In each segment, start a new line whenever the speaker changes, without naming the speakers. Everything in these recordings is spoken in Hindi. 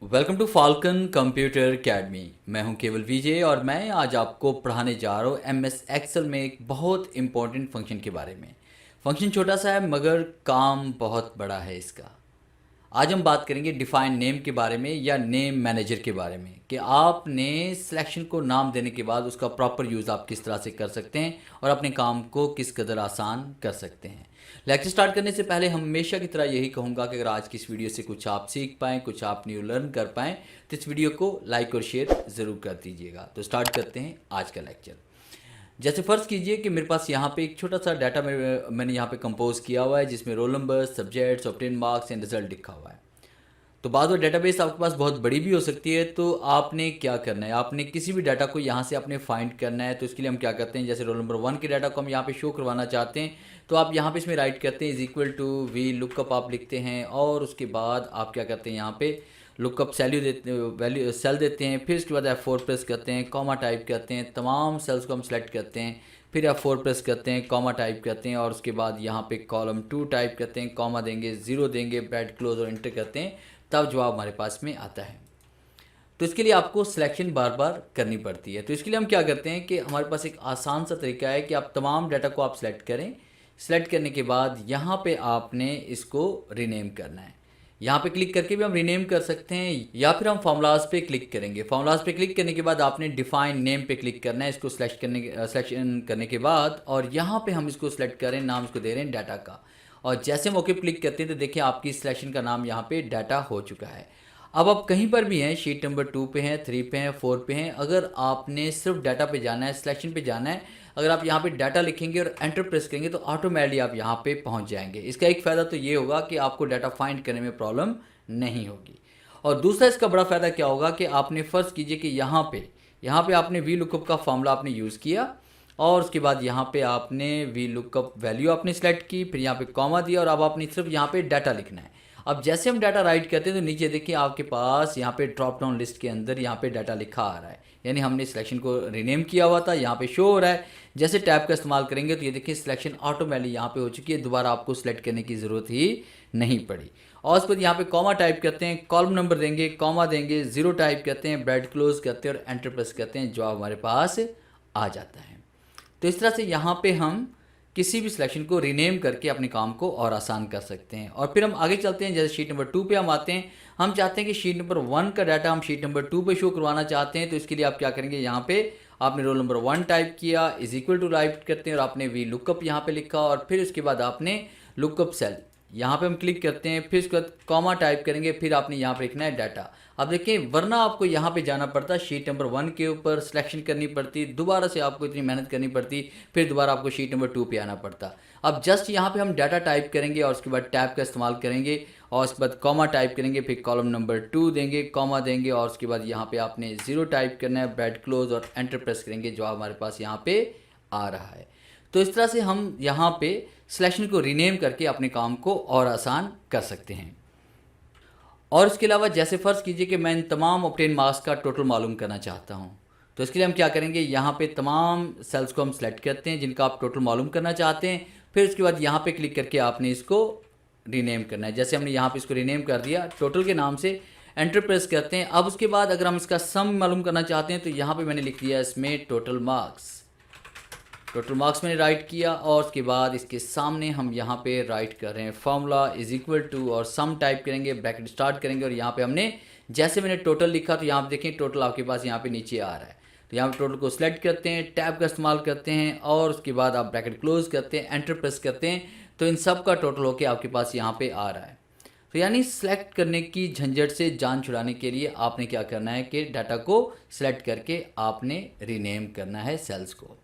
Welcome to Falcon Computer Academy. मैं हूं केवल विजय और मैं आज आपको पढ़ाने जा रहा हूं एमएस एक्सेल में एक बहुत इंपॉर्टेंट फंक्शन के बारे में। फंक्शन छोटा सा है मगर काम बहुत बड़ा है इसका। आज हम बात करेंगे डिफाइन नेम के बारे में या नेम मैनेजर के बारे में कि आपने सिलेक्शन को नाम देने के बाद उसका प्रॉपर यूज़ आप किस तरह से कर सकते हैं और अपने काम को किस कदर आसान कर सकते हैं। लेक्चर स्टार्ट करने से पहले हमेशा की तरह यही कहूँगा कि अगर आज की इस वीडियो से कुछ आप सीख पाएँ, कुछ आप न्यू लर्न कर पाएँ तो इस वीडियो को लाइक और शेयर ज़रूर कर दीजिएगा। तो स्टार्ट करते हैं आज का लेक्चर। जैसे फ़र्ज़ कीजिए कि मेरे पास यहाँ पे एक छोटा सा डाटा मैंने यहाँ पे कंपोज किया हुआ है जिसमें roll number, subjects, obtain marks and result लिखा हुआ है। तो बाद में डेटाबेस आपके पास बहुत बड़ी भी हो सकती है, तो आपने क्या करना है, आपने किसी भी डाटा को यहाँ से आपने फाइंड करना है। तो इसके लिए हम क्या करते हैं, जैसे रोल नंबर 1 के डाटा को हम यहाँ पे शो करवाना चाहते हैं तो आप यहाँ पे इसमें राइट करते हैं is equal to V lookup आप लिखते हैं और उसके बाद आप क्या करते हैं, यहाँ पे लुकअप सैल्यू देते वैल्यू सेल देते हैं। फिर उसके बाद F4 प्रेस करते हैं, कॉमा टाइप करते हैं, तमाम सेल्स को हम सेलेक्ट करते हैं। फिर F4 प्रेस करते हैं, कॉमा टाइप करते हैं और उसके बाद यहाँ पे कॉलम 2 टाइप करते हैं, कॉमा देंगे, 0 देंगे, ब्रैकेट क्लोज और एंटर करते हैं, तब जवाब हमारे पास में आता है। तो इसके लिए आपको सिलेक्शन बार बार करनी पड़ती है। तो इसके लिए हम क्या करते हैं कि हमारे पास एक आसान सा तरीका है कि आप तमाम डाटा को आप सेलेक्ट करें। सेलेक्ट करने के बाद यहाँ पे आपने इसको रीनेम करना है। यहाँ पे क्लिक करके भी हम रीनेम कर सकते हैं या फिर हम फॉर्मूलाज पे क्लिक करेंगे। फॉर्मूलाज पे क्लिक करने के बाद आपने डिफाइन नेम पे क्लिक करना है, इसको सिलेक्शन करने के बाद, और यहाँ पे हम इसको सिलेक्ट करें, नाम इसको दे रहे हैं डाटा का। और जैसे हम ओके क्लिक करते हैं तो देखिए आपकी सिलेक्शन का नाम यहाँ पे डाटा हो चुका है। अब आप कहीं पर भी हैं, शीट नंबर 2 पे हैं, 3 पे हैं, 4 पे हैं, अगर आपने सिर्फ डाटा पे जाना है, सिलेक्शन पे जाना है, अगर आप यहाँ पे डाटा लिखेंगे और एंटर प्रेस करेंगे तो ऑटोमेटिकली आप यहाँ पे पहुँच जाएंगे। इसका एक फ़ायदा तो ये होगा कि आपको डाटा फाइंड करने में प्रॉब्लम नहीं होगी। और दूसरा इसका बड़ा फ़ायदा क्या होगा कि आपने फ़र्ज़ कीजिए कि यहाँ पे आपने वी लुकअप का फॉर्मूला आपने यूज़ किया और उसके बाद यहाँ पे आपने वी लुकअप वैल्यू आपने सेलेक्ट की, फिर यहाँ पे कॉमा दिया और अब आपने सिर्फ यहाँ पे डाटा लिखना है। अब जैसे हम डाटा राइट करते हैं तो नीचे देखिए आपके पास यहाँ पे ड्रॉप डाउन लिस्ट के अंदर यहाँ पे डाटा लिखा आ रहा है, यानी हमने सिलेक्शन को रीनेम किया हुआ था, यहाँ पे शो हो रहा है। जैसे टैब का इस्तेमाल करेंगे तो ये देखिए सिलेक्शन ऑटोमेटिकली यहाँ पे हो चुकी है, दोबारा आपको सिलेक्ट करने की ज़रूरत ही नहीं पड़ी। और उसके बाद यहाँ पे कॉमा टाइप करते हैं, कॉलम नंबर देंगे, कॉमा देंगे, 0 टाइप करते हैं, ब्रैकेट क्लोज करते हैं और एंटर प्रेस करते हैं, जवाब हमारे पास आ जाता है। तो इस तरह से यहाँ पे हम किसी भी सिलेक्शन को रीनेम करके अपने काम को और आसान कर सकते हैं। और फिर हम आगे चलते हैं, जैसे शीट नंबर 2 पे हम आते हैं। हम चाहते हैं कि शीट नंबर 1 का डाटा हम शीट नंबर 2 पे शो करवाना चाहते हैं। तो इसके लिए आप क्या करेंगे, यहाँ पे आपने रोल नंबर 1 टाइप किया, इज इक्वल टू राइट करते हैं और आपने वी लुकअप यहाँ पे लिखा और फिर उसके बाद आपने लुकअप सेल यहाँ पे हम क्लिक करते हैं, फिर उसके बाद कॉमा टाइप करेंगे, फिर आपने यहाँ पे लिखना है डाटा। अब देखिए वरना आपको यहाँ पे जाना पड़ता, शीट नंबर 1 के ऊपर सिलेक्शन करनी पड़ती, दोबारा से आपको इतनी मेहनत करनी पड़ती, फिर दोबारा आपको शीट नंबर 2 पे आना पड़ता। अब जस्ट यहाँ पे हम डाटा टाइप करेंगे और उसके बाद टैब का इस्तेमाल करेंगे और उसके बाद कॉमा टाइप करेंगे, फिर कॉलम नंबर 2 देंगे, कॉमा देंगे और उसके बाद यहाँ पे आपने 0 टाइप करना है, ब्रैकेट क्लोज और एंटर प्रेस करेंगे, जवाब हमारे पास यहाँ पे आ रहा है। तो इस तरह से हम यहाँ पे सिलेक्शन को रीनेम करके अपने काम को और आसान कर सकते हैं। और इसके अलावा जैसे फ़र्ज़ कीजिए कि मैं इन तमाम ऑब्टेन मार्क्स का टोटल मालूम करना चाहता हूँ, तो इसके लिए हम क्या करेंगे, यहाँ पे तमाम सेल्स को हम सेलेक्ट करते हैं जिनका आप टोटल मालूम करना चाहते हैं। फिर उसके बाद यहाँ पे क्लिक करके आपने इसको रीनेम करना है। जैसे हमने यहाँ पे इसको रीनेम कर दिया टोटल के नाम से, एंटर प्रेस करते हैं। अब उसके बाद अगर हम इसका सम मालूम करना चाहते हैं तो यहाँ पे मैंने लिख दिया इसमें टोटल मार्क्स मैंने राइट किया और उसके बाद इसके सामने हम यहाँ पे राइट कर रहे हैं फॉर्मूला इज इक्वल टू और सम टाइप करेंगे, ब्रैकेट स्टार्ट करेंगे और यहाँ पे हमने जैसे मैंने टोटल लिखा तो यहाँ पे देखें टोटल आपके पास यहाँ पे नीचे आ रहा है। तो यहाँ पे टोटल को सिलेक्ट करते हैं, टैब का इस्तेमाल करते हैं और उसके बाद आप ब्रैकेट क्लोज करते हैं, एंटर प्रेस करते हैं, तो इन सब का टोटल होके आपके पास यहाँ पे आ रहा है। तो यानी सेलेक्ट करने की झंझट से जान छुड़ाने के लिए आपने क्या करना है कि डाटा को सिलेक्ट करके आपने रीनेम करना है सेल्स को।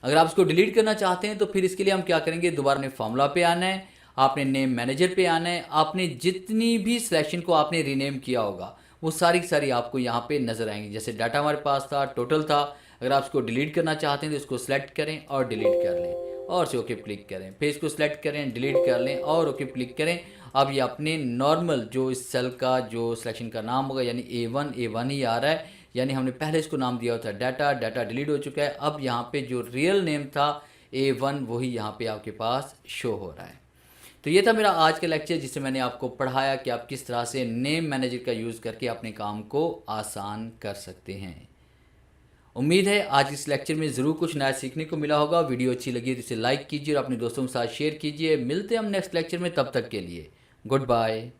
अगर आप इसको डिलीट करना चाहते हैं तो फिर इसके लिए हम क्या करेंगे, दोबारा ने फार्मूला पे आना है, आपने नेम मैनेजर पे आना है, आपने जितनी भी सिलेक्शन को आपने रीनेम किया होगा वो सारी की सारी आपको यहाँ पे नज़र आएंगी। जैसे डाटा हमारे पास था, टोटल था, अगर आप इसको डिलीट करना चाहते हैं तो इसको सिलेक्ट करें और डिलीट कर लें और से ओके क्लिक करें, फिर इसको सिलेक्ट करें, डिलीट कर लें और ओके क्लिक करें। अब ये अपने नॉर्मल जो इस सेल का जो सिलेक्शन का नाम होगा यानी A1 ही आ रहा है, यानी हमने पहले इसको नाम दिया था डाटा डिलीट हो चुका है। अब यहाँ पे जो रियल नेम था A1 वही यहाँ पे आपके पास शो हो रहा है। तो ये था मेरा आज का लेक्चर, जिससे मैंने आपको पढ़ाया कि आप किस तरह से नेम मैनेजर का यूज़ करके अपने काम को आसान कर सकते हैं। उम्मीद है आज इस लेक्चर में ज़रूर कुछ नया सीखने को मिला होगा। वीडियो अच्छी लगी तो इसे लाइक कीजिए और अपने दोस्तों के साथ शेयर कीजिए। मिलते हैं हम नेक्स्ट लेक्चर में, तब तक के लिए गुड बाय।